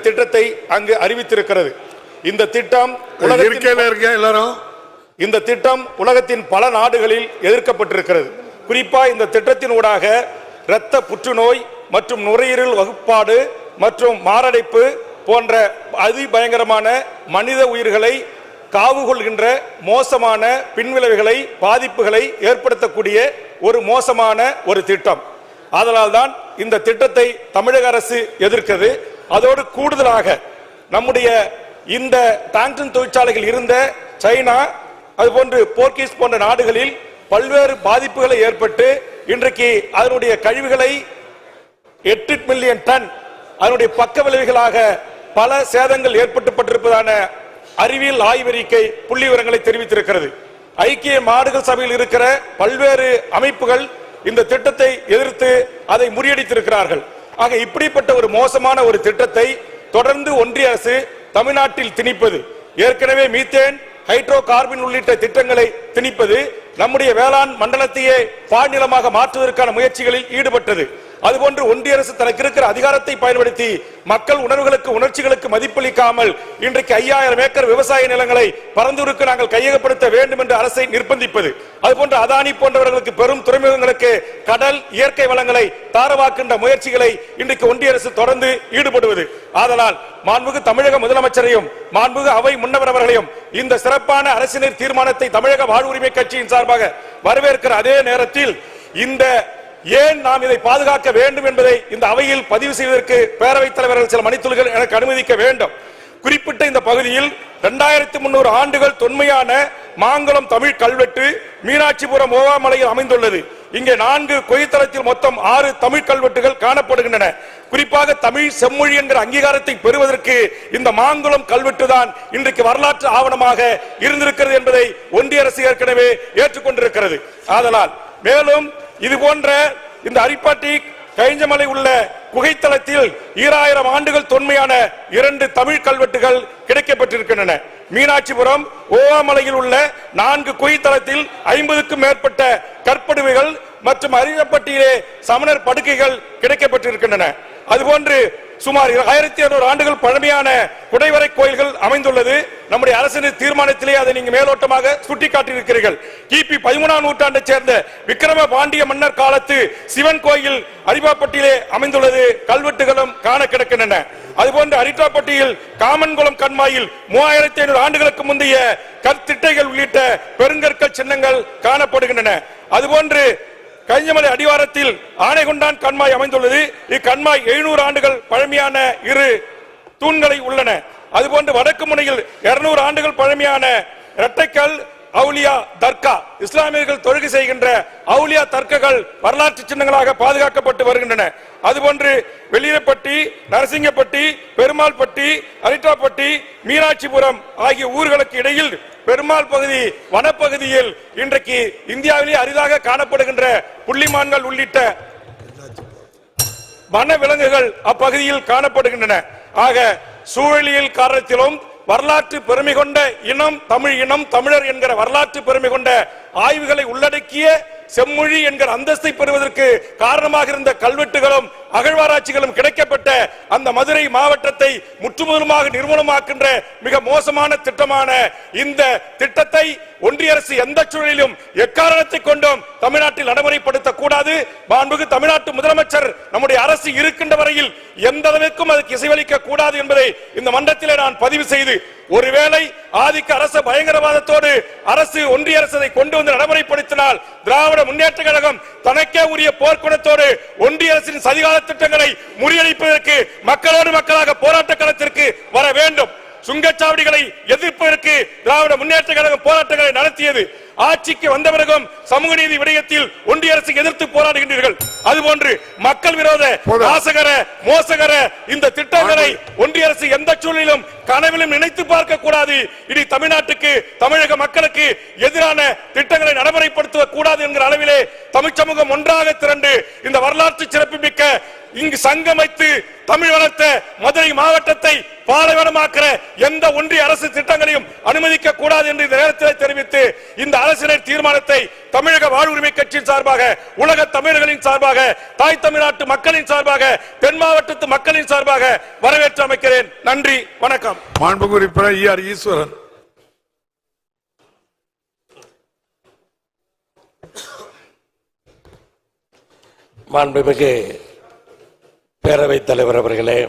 திட்டத்தை அங்கு அறிவித்திருக்கிறது. இந்த திட்டம் இந்த திட்டம் உலகத்தின் பல நாடுகளில் எதிர்க்கப்பட்டிருக்கிறது. குறிப்பா இந்த திட்டத்தின் ஊடாக இரத்த புற்றுநோய் மற்றும் நுரையீரல் வகுப்பாடு மற்றும் மாரடைப்பு போன்ற அதிபயங்கரமான மனித உயிர்களை காவு கொள்கின்ற மோசமான பின்விளைவுகளை பாதிப்புகளை ஏற்படுத்தக்கூடிய ஒரு மோசமான ஒரு திட்டம். அதனால்தான் இந்த திட்டத்தை தமிழக அரசு எதிர்க்கிறது. அதோடு கூடுதலாக நம்முடைய இந்த டாங்டன் தொழிற்சாலைகள் இருந்த சைனா அதுபோன்று போர்ச்சுகீஸ் போன்ற நாடுகளில் பல்வேறு பாதிப்புகளை ஏற்பட்டு இன்றைக்கு அதனுடைய கழிவுகளை 8 மில்லியன் டன் அதனுடைய பக்க விளைவுகளாக பல சேதங்கள் ஏற்பட்டுப்பட்டிருப்பதான அறிவியல் ஆய்வறிக்கை புள்ளி விவரங்களை தெரிவித்திருக்கிறது. ஐக்கிய நாடுகள் சபையில் இருக்கிற பல்வேறு அமைப்புகள் இந்த திட்டத்தை எதிர்த்து அதை முறியடித்திருக்கிறார்கள். ஆக இப்படிப்பட்ட ஒரு மோசமான ஒரு திட்டத்தை தொடர்ந்து ஒன்றிய அரசு தமிழ்நாட்டில் திணிப்பது, ஏற்கனவே மீத்தேன் ஹைட்ரோ கார்பன் உள்ளிட்ட திட்டங்களை திணிப்பது, நம்முடைய வேளாண் மண்டலத்தையே பாழ்நிலமாக மாற்றுவதற்கான முயற்சிகளில் ஈடுபட்டது. அதுபோன்று ஒன்றிய அரசு தனக்கு இருக்கிற அதிகாரத்தை பயன்படுத்தி மக்கள் உணர்வுகளுக்கு உணர்ச்சிகளுக்கு மதிப்பளிக்காமல் இன்றைக்கு 5000 ஏக்கர் விவசாய நிலங்களை பரந்தூருக்கு நாங்கள் கையகப்படுத்த வேண்டும் என்று அரசை நிர்பந்திப்பது, அதுபோன்று அதானி போன்றவர்களுக்கு பெரும் துறைமுகங்களுக்கு கடல் இயற்கை வளங்களை தாரவாக்கின்ற முயற்சிகளை இன்றைக்கு ஒன்றிய அரசு தொடர்ந்து ஈடுபடுவது. ஆதலால் மாண்புமிகு தமிழக முதலமைச்சரையும் மாண்புமிகு அவை முன்னவர் அவர்களையும் இந்த சிறப்பான அரசினர் தீர்மானத்தை தமிழக வாழ்வுரிமை கட்சியின் சார்பாக வரவேற்கிற அதே நேரத்தில் இந்த ஏன் நாம் இதை பாதுகாக்க வேண்டும் என்பதை இந்த அவையில் பதிவு செய்வதற்கு பேரவைத் தலைவர்கள் சில மணித்துளிகள் எனக்கு அனுமதிக்க வேண்டும். குறிப்பிட்ட இந்த பகுதியில் 2300 ஆண்டுகள் தொன்மையான மாங்குளம் தமிழ் கல்வெட்டு மீனாட்சிபுரம் ஓவாமலையில் அமைந்துள்ளது. இங்கே 4 கொய்தளத்தில் மொத்தம் 6 தமிழ் கல்வெட்டுகள் காணப்படுகின்றன. குறிப்பாக தமிழ் செம்மொழி என்கிற அங்கீகாரத்தை பெறுவதற்கு இந்த மாங்குளம் கல்வெட்டு தான் இன்றைக்கு வரலாற்று ஆவணமாக இருந்திருக்கிறது என்பதை ஒன்றிய அரசு ஏற்கனவே ஏற்றுக்கொண்டிருக்கிறது. ஆதலால் மேலும் இது போன்ற இந்த அரிப்பாட்டி கைஞ்சமலை உள்ள குகைத்தளத்தில் 2000 ஆண்டுகள் தொன்மையான 2 தமிழ் கல்வெட்டுகள் கிடைக்கப்பட்டிருக்கின்றன. மீனாட்சிபுரம் ஓவாமலையில் உள்ள 4 குகைத்தளத்தில் 50க்கும் மேற்பட்ட கற்படுவைகள் மற்றும் அரிப்பட்டியிலே சமணர் படுக்கைகள் கிடைக்கப்பட்டிருக்கின்றன. அதுபோன்று சுமார் 1200 ஆண்டுகள் பழமையான குடைவரை கோயில்கள் அமைந்துள்ளது. நம்முடைய அரசின் தீர்மானத்திலே அதை நீங்க மேலோட்டமாக சுட்டிக்காட்டியிருக்கிறீர்கள். கிபி 13ஆம் நூற்றாண்டை சேர்ந்த விக்ரம பாண்டிய மன்னர் காலத்து சிவன் கோயில் அரிப்பாப்பட்டியிலே அமைந்துள்ளது. கல்வெட்டுகளும் காண கிடக்கின்றன. அதுபோன்று அரிட்டாப்பட்டியில் காமன்குளம் கண்மாயில் 3500 ஆண்டுகளுக்கு முந்தைய கற்திட்டைகள் உள்ளிட்ட பெருங்கற்கள் சின்னங்கள் காணப்படுகின்றன. அதுபோன்று கைஞ்சமலை அடிவாரத்தில் ஆனைகொண்டான் கண்மாய் அமைந்துள்ளது. இக்கண்மாய் 700 ஆண்டுகள் பழமையான 2 தூண்களை உள்ளன. அதுபோன்று வடக்கு முனையில் 200 ஆண்டுகள் பழமையான இரட்டைக்கல் அவுலியா தர்கா, இஸ்லாமியர்கள் தொழுகை செய்கின்ற அவுலியா தர்காக்கள் வரலாற்று சின்னங்களாக பாதுகாக்கப்பட்டு வருகின்றன. அதுபோன்று வெளியிடப்பட்டி, நரசிங்கப்பட்டி, பெருமாள்பட்டி, அரிட்டாப்பட்டி, மீனாட்சிபுரம் ஆகிய ஊர்களுக்கு இடையில் பெருமாள் பகுதி வனப்பகுதியில் இன்றைக்கு இந்தியாவிலேயே அரிதாக காணப்படுகின்ற புள்ளிமான்கள் உள்ளிட்ட வன விலங்குகள் அப்பகுதியில் காணப்படுகின்றன. ஆக சூழலியல் காரணத்திலும் வரலாற்று பெருமை கொண்ட இனம் தமிழ் இனம், தமிழர் என்கிற வரலாற்று பெருமை கொண்ட ஆய்வுகளை உள்ளடக்கிய செம்மொழி என்கிற அந்தஸ்தை பெறுவதற்கு காரணமாக இருந்த கல்வெட்டுகளும் அகழ்வாராய்ச்சிகளும் கிடைக்கப்பட்ட அந்த மதுரை மாவட்டத்தை முற்றுமுதலுமாக நிர்மூலமாக்கின்ற மிக மோசமான திட்டமான இந்த திட்டத்தை ஒன்றிய அரசு எந்த சூழலிலும் எக்காரணத்தை கொண்டும் தமிழ்நாட்டில் நடைமுறைப்படுத்த கூடாது. மாண்புமிகு தமிழ்நாட்டு முதலமைச்சர் நம்முடைய அரசு இருக்கின்ற வரையில் எந்த அளவிற்கும் அதுக்கு இசைவளிக்க கூடாது என்பதை இந்த மன்றத்திலே நான் பதிவு செய்து, ஒருவேளை ஆதிக்க அரசு பயங்கரவாதத்தோடு அரசு ஒன்றிய அரசை கொண்டு வந்து நடைமுறைப்படுத்தினால் திராவிட முன்னேற்ற கழகம் தனக்கே உரிய போர்க்குணத்தோடு ஒன்றிய அரசின் சதிகால திட்டங்களை முறியடிப்பதற்கு மக்களோடு மக்களாக போராட்ட களத்திற்கு வர வேண்டும். சுங்கச்சாவடிகளை எதிர்ப்பதற்கு திராவிட முன்னேற்ற கழகம் போராட்டங்களை நடத்தியது. ஆட்சிக்கு வந்த பிறகும் சமூக நீதி விடயத்தில் ஒன்றிய அரசு எதிர்த்து போராடுகின்றீர்கள். அதுபோன்று மக்கள் விரோத நாசகர மோசகர இந்த திட்டங்களை ஒன்றிய அரசு எந்த சூழலிலும் கனவிலும் நினைத்து பார்க்க கூடாது. இனி தமிழ்நாட்டுக்கு தமிழக மக்களுக்கு எதிரான திட்டங்களை நடைமுறைப்படுத்த கூடாது என்கிற அளவிலே தமிழ் சமூகம் ஒன்றாக திரண்டு இந்த வரலாற்று சிறப்புமிக்க இங்கு சங்கமைத்து தமிழ் வளர்த்த மதுரை மாவட்டத்தை பாலைவனமாக்குற எந்த ஒன்றிய அரசு திட்டங்களையும் அனுமதிக்க கூடாது என்று இந்த நேரத்தில் தெரிவித்து இந்த அரசினர் தீர்மானத்தை தமிழக வாழ்வுரிமை கட்சியின் சார்பாக, உலக தமிழர்களின் சார்பாக, தாய் தமிழ்நாட்டு மக்களின் சார்பாக, தென் மாவட்டத்து மக்களின் சார்பாக வரவேற்று அமைக்கிறேன். நன்றி, வணக்கம். மாண்புமிகு உறுப்பினர் ER ஈஸ்வரன். மாண்புமிகு பேரவைத் தலைவர் அவர்களே,